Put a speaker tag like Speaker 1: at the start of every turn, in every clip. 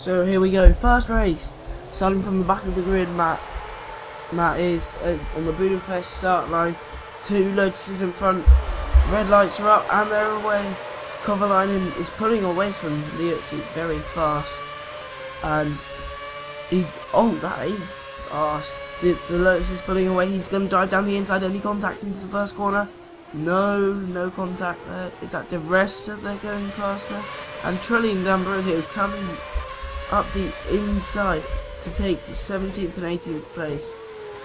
Speaker 1: So here we go, first race, starting from the back of the grid. Matt is on the Budapest start line, 2 Lotuses in front, red lights are up and they're away. Kovalainen is pulling away from Liuzzi very fast, and that is fast. The Lotus is pulling away, he's going to drive down the inside. Any contact into the first corner? No contact there. Is that the rest that they're going past there? And Trulli and D'Ambrosio coming up the inside to take 17th and 18th place.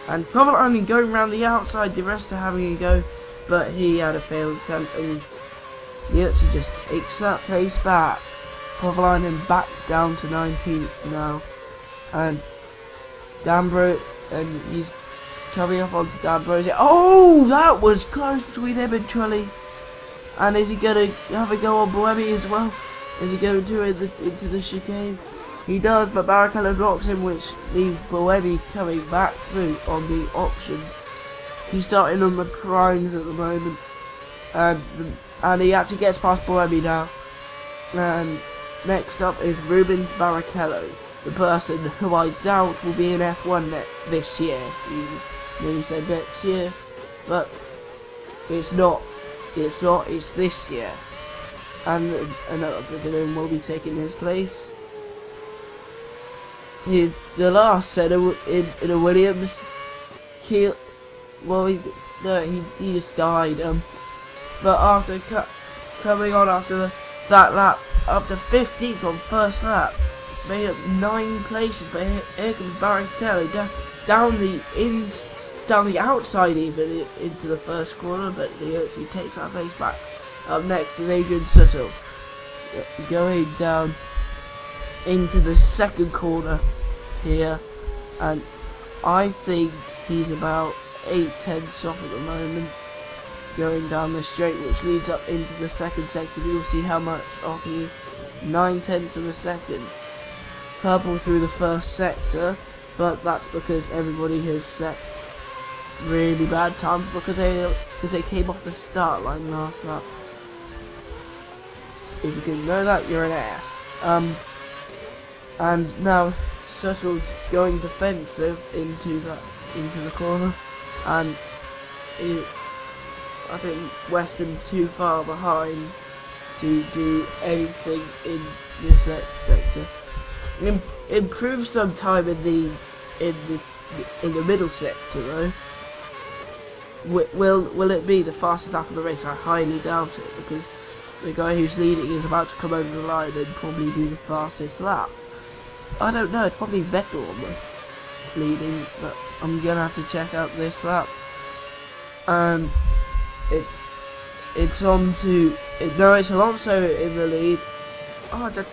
Speaker 1: And Kovalainen going around the outside, the rest are having a go, but he had a failed attempt, and Liuzzi just takes that place back. Kovalainen back down to 19th now, and and he's coming up onto D'Ambrosio. Oh, that was close between him and Trulli. And is he going to have a go on Boemi as well? Is he going to into the chicane? He does, but Barrichello blocks him, which leaves Boemi coming back through on the options. He's starting on the primes at the moment, and he actually gets past Boemi now. And next up is Rubens Barrichello, the person who I doubt will be in F1 this year. He maybe said next year, but it's not. It's this year, and another Brazilian will be taking his place. The last set in a Williams, he just died. But after coming on after that lap, after 15th on first lap, made up 9 places. But here comes Barrichello down the outside even into the first corner, but Liuzzi takes that place back. Up next is Adrian Sutil, going down into the second corner here, and I think he's about 8/10 off at the moment, going down the straight, which leads up into the second sector. You'll see how much off he is, 9/10 of a second. Purple through the first sector, but that's because everybody has set really bad time because they came off the start line last lap. If you didn't know that, you're an ass. And now Suttel's going defensive into the corner, and I think Weston's too far behind to do anything in this sector. Improve some time in the middle sector though. Will it be the fastest lap of the race? I highly doubt it, because the guy who's leading is about to come over the line and probably do the fastest lap. I don't know, it's probably Vettel on the leading, but I'm gonna have to check out this lap. It's Alonso in the lead. Oh, the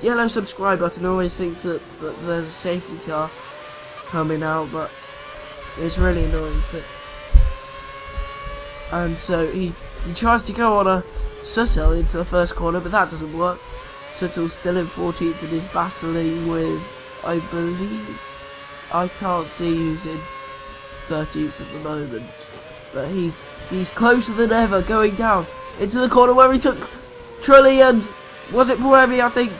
Speaker 1: yellow subscribe button always thinks that there's a safety car coming out, but it's really annoying. And so he tries to go on a Suttil into the first corner, but that doesn't work. Suttil's still in 14th and is battling with, I believe, I can't see who's in 13th at the moment, but he's closer than ever, going down into the corner where he took Trulli and, was it Boemi, I think?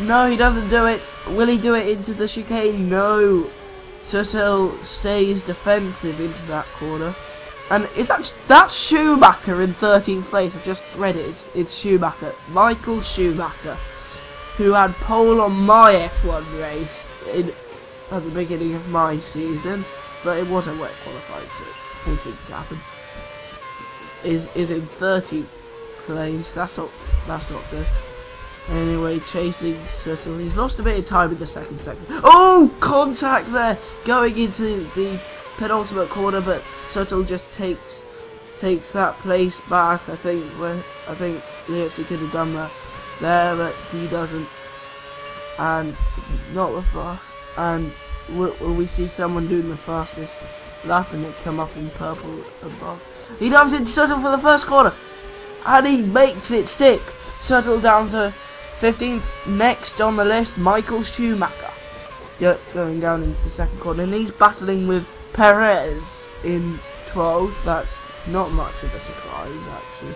Speaker 1: No, he doesn't do it. Will he do it into the chicane? No. Suttil stays defensive into that corner. And that's Schumacher in 13th place. I've just read it. It's Schumacher, Michael Schumacher, who had pole on my F1 race at the beginning of my season, but it wasn't wet qualified, so anything could happen. Is in 13th place. That's not good. Anyway, chasing Suttil. He's lost a bit of time in the second sector. Oh, contact there, going into the penultimate corner, but Suttil just takes that place back. I think Liuzzi could have done that there, but he doesn't. And not the fast. And will we see someone doing the fastest lap and it come up in purple above? He dives into Suttil for the first corner, and he makes it stick. Suttil down to 15th. Next on the list, Michael Schumacher, going down into the second corner, and he's battling with Perez in 12th. That's not much of a surprise, actually.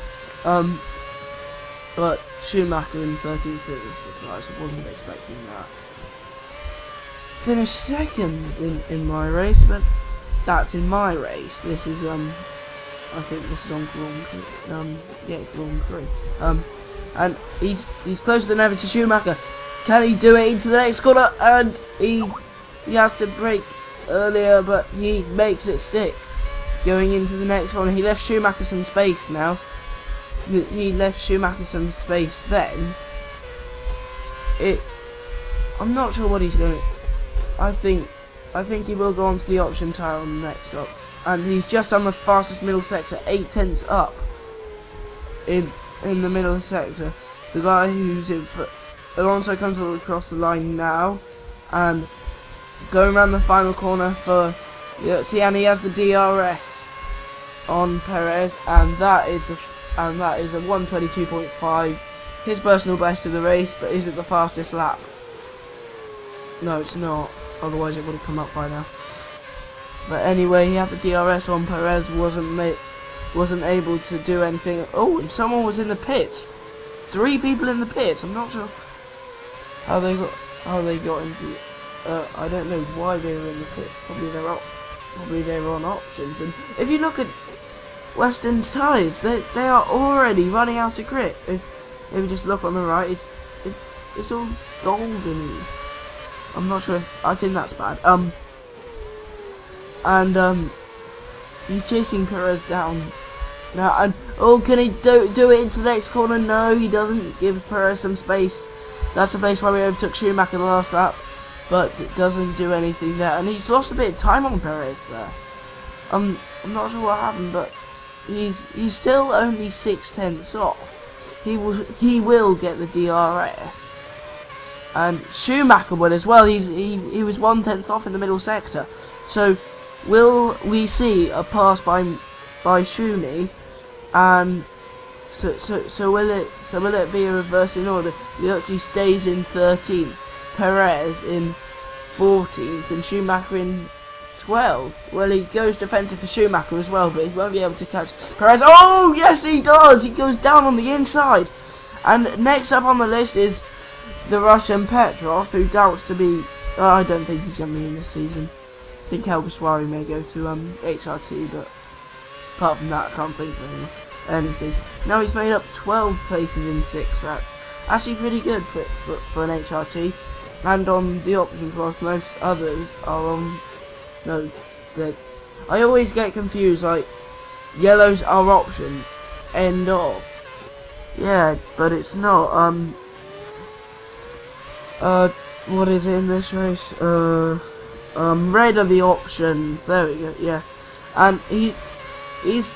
Speaker 1: But Schumacher in 13th is a surprise. I wasn't expecting that. Finished second in my race, but that's in my race. This is I think this is on Grand Grand Prix. And he's closer than ever to Schumacher. Can he do it into the next corner? And he has to brake earlier, but he makes it stick. Going into the next one, he left Schumacher some space now. He left Schumacher some space then. I'm not sure what he's going. I think he will go on to the option tyre on the next up, and he's just on the fastest middle sector, 8 tenths up in the middle sector. The guy who's in front, Alonso, comes all across the line now, and going around the final corner for and he has the DRS on Perez, and that is a 1:22.5, his personal best of the race. But is it the fastest lap? No, it's not. Otherwise, it would have come up by now. But anyway, he had the DRS on. Perez wasn't able to do anything. Oh, and someone was in the pits. 3 people in the pits. I'm not sure how they got into. I don't know why they were in the pits. Probably they were on options. And if you look at Western's tyres, they are already running out of grip. If you just look on the right, it's all golden. I'm not sure. I think that's bad. He's chasing Perez down now, and oh, can he do it into the next corner? No, he doesn't. Gives Perez some space. That's the place where we overtook Schumacher the last lap, but it doesn't do anything there, and he's lost a bit of time on Perez there. I'm not sure what happened, but he's still only 6 tenths off. He will get the DRS. And Schumacher will as well. He was 1 tenth off in the middle sector. So will we see a pass by Schumi? And so will it be a reverse in order? He actually stays in 13th, Perez in 14th, and Schumacher in 12th. Well, he goes defensive for Schumacher as well, but he won't be able to catch Perez. Oh yes, he does. He goes down on the inside. And next up on the list is the Russian Petrov, who doubts to be. I don't think he's going to be in this season. I think Helbaswari may go to HRT, but apart from that, I can't think of anything. Now he's made up 12 places in 6. That's actually pretty good for an HRT. And on the options, whilst most others are on. No, I always get confused. Like, yellows are options. End of. Yeah, but it's not. What is it in this race? Red are the options. There we go. Yeah, and he's.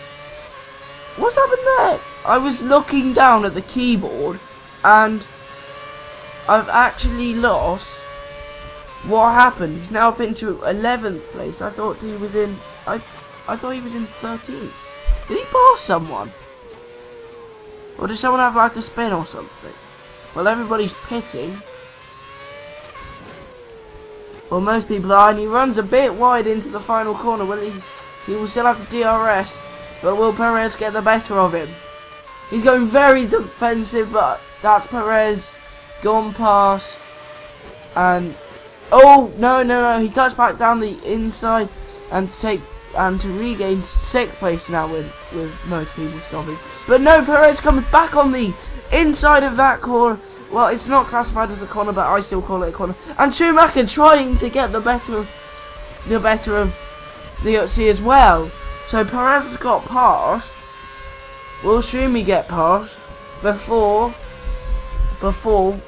Speaker 1: What's happened there? I was looking down at the keyboard, and I've actually lost. What happened? He's now up into 11th place. I thought he was in. I thought he was in 13th. Did he pass someone? Or did someone have like a spin or something? Well, everybody's pitting. Well, most people are, and he runs a bit wide into the final corner. Well, he will still have the DRS, but will Perez get the better of him? He's going very defensive, but that's Perez gone past. And oh no! He cuts back down the inside and to regain 6th place now with most people stopping. But no, Perez comes back on the inside of that corner. Well, it's not classified as a corner, but I still call it a corner. And Schumacher trying to get the better of the OC as well. So Perez has got past. Will Schumi get past before the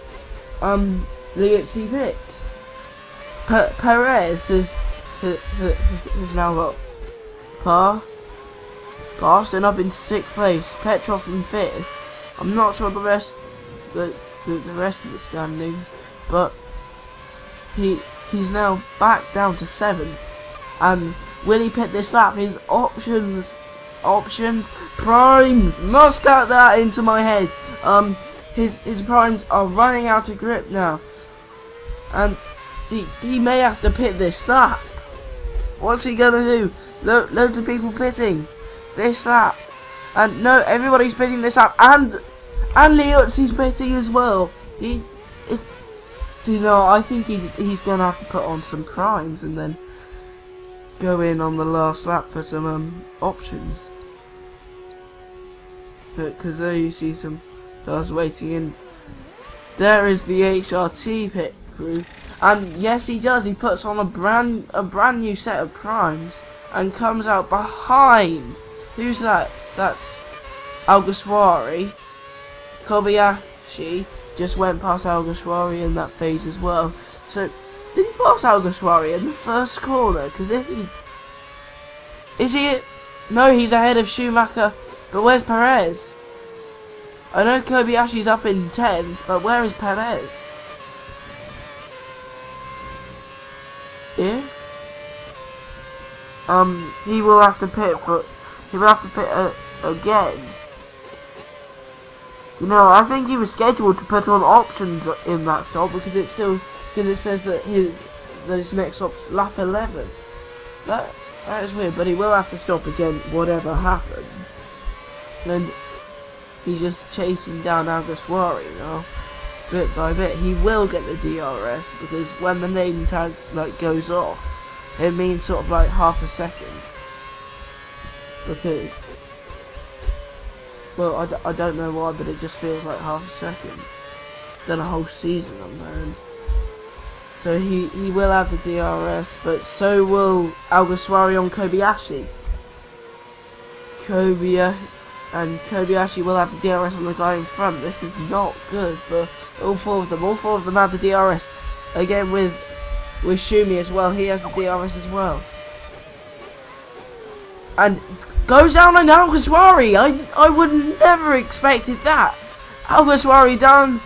Speaker 1: OC picks? Perez has now got passed and up in 6th place. Petrov in 5th. I'm not sure the rest of the standings, but he's now back down to 7th. And will he pit this lap? His options, primes, must get that into my head. His primes are running out of grip now, and he may have to pit this lap. What's he gonna do? Loads of people pitting this lap, and no, everybody's pitting this lap, and And Liuzzi's betting as well. He is, you know, I think he's gonna have to put on some primes and then go in on the last lap for some options. Because there you see some cars waiting in. There is the HRT pit crew, and yes, he does. He puts on a brand new set of primes and comes out behind. Who's that? That's Alguersuari. Kobayashi just went past Alguersuari in that phase as well. So did he pass Alguersuari in the first corner? Because if he is he? No, he's ahead of Schumacher. But where's Perez? I know Kobayashi's up in 10th, but where is Perez? If he will have to pit for. He will have to pit again. You know, I think he was scheduled to put on options in that stop because it says that his next stop's lap 11. That is weird, but he will have to stop again, whatever happens. And he's just chasing down Alguersuari now, bit by bit. He will get the DRS because when the name tag goes off, it means sort of like half a second. Because, well, I don't know why, but it just feels like half a second. Done a whole season on there. So he will have the DRS, but so will Alguersuari on Kobayashi. And Kobayashi will have the DRS on the guy in front. This is not good for all four of them. All four of them have the DRS. Again with Schumi as well. He has the DRS as well. And goes down on Alguersuari. I would never expected that. Alguersuari down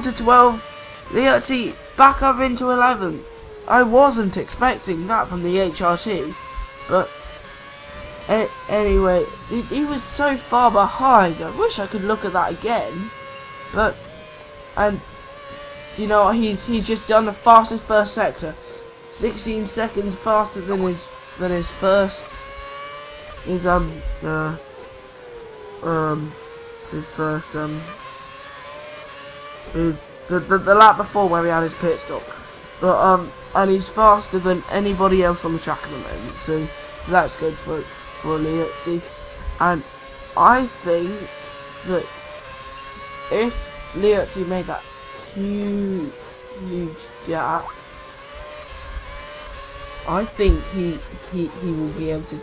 Speaker 1: to 12. Liuzzi back up into 11. I wasn't expecting that from the HRT, but anyway, he was so far behind. I wish I could look at that again, and you know, he's just done the fastest first sector, 16 seconds faster than his first. His the lap before where he had his pit stop, but and he's faster than anybody else on the track at the moment. So that's good for Liuzzi, and I think that if Liuzzi made that huge gap, I think he will be able to.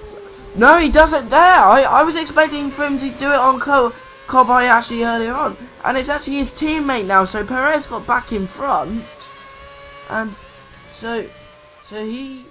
Speaker 1: No, he doesn't there. I was expecting for him to do it on Kobayashi earlier on, and it's actually his teammate now. So Perez got back in front, and so he